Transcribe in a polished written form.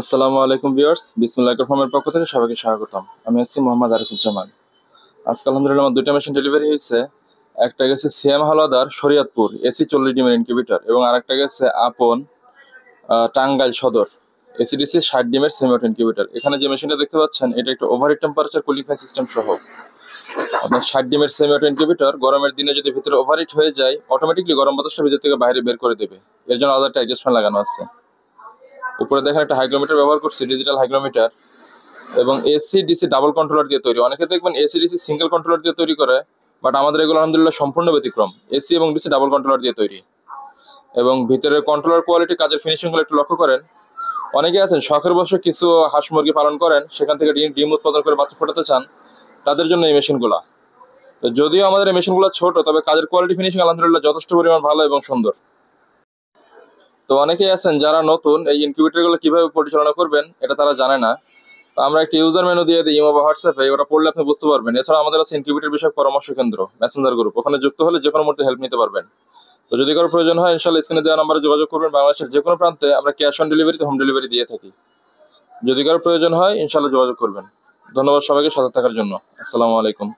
আসসালামু আলাইকুম ভিউয়ার্স, বিসমিল্লাহির ফার্মের পক্ষ থেকে সবাইকে স্বাগতম। আমি আছি মোহাম্মদ আরিফুজ্জামান। আজকে আলহামদুলিল্লাহ আমার দুইটা মেশিন ডেলিভারি হয়েছে। একটা গেছে সিএম হাওলাদার শরীয়তপুর এসি 40 ডিমের ইনকিউবেটর এবং আরেকটা গেছে আপন টাঙ্গাইল সদর এসিডিসি 60 ডিমের সেমি অটো ইনকিউবেটর। এখানে যে মেশিনটা দেখতে পাচ্ছেন এটা একটা overheat temperature cooling fan system সহ। আপনার 60 ডিমের সেমি অটো ইনকিউবেটর গরমের দিনে যদি ভিতরে ওভারহিট হয়ে যায় অটোমেটিকলি গরম বাতাসটা ভিতর থেকে বাইরে বের করে দেবে। এর জন্য আলাদা একটা অ্যাডজাস্ট ফ্যান লাগানো আছে। উপরে দেখেন একটা হাইগ্রোমিটার ব্যবহার করছি, ডিজিটাল হাইগ্রোমিটার, এবং এসি ডিসি ডাবল কন্ট্রোলার দিয়ে তৈরি। অনেকে দেখবেন এসি ডিসি সিঙ্গেল কন্ট্রোলার দিয়ে তৈরি করে, বাট আমাদের এগুলো আলহামদুলিল্লাহ সম্পূর্ণ ব্যতিক্রম। এসি এবং ডিসি ডাবল কন্ট্রোলার দিয়ে তৈরি এবং ভিতরের কন্ট্রোলার কোয়ালিটি, কাজের ফিনিশিং গুলো একটু লক্ষ্য করেন। অনেকে আছেন শখের বশে কিছু হাঁস মুরগি পালন করেন, সেখান থেকে ডিম উৎপাদন করে বাচ্চা ফোটাতে চান, তাদের জন্য এই মেশিনগুলা। তো যদিও আমাদের এই মেশিনগুলো ছোট, তবে কাজের কোয়ালিটি ফিনিশিং আলহামদুলিল্লাহ যথেষ্ট পরিমাণ ভালো এবং সুন্দর। তো অনেকেই আছেন যারা নতুন, এই ইনকিউবেটর গুলো কিভাবে পরিচালনা করবেন এটা তারা জানে না। তো আমরা একটা ইউজার মেনু দিয়ে দিই ইমো বা হোয়াটসঅ্যাপে, ওটা পড়লে আপনি বুঝতে পারবেন। এছাড়া আমাদের আছে ইনকিউবেটর বিষয়ক পরামর্শ কেন্দ্র, মেসেঞ্জার গ্রুপ, ওখানে যুক্ত হলে যে কোনো মুহূর্তে হেল্প নিতে পারবেন। তো যদি কারো প্রয়োজন হয় ইনশাল্লাহ স্ক্রিনে দেওয়া নাম্বারে যোগাযোগ করবেন। বাংলাদেশের যে কোনো প্রান্তে আমরা ক্যাশ অন ডেলিভারিতে হোম ডেলিভারি দিয়ে থাকি। যদি কারো প্রয়োজন হয় ইনশাল্লাহ যোগাযোগ করবেন। ধন্যবাদ সবাইকে সাথে থাকার জন্য। আসসালামু আলাইকুম।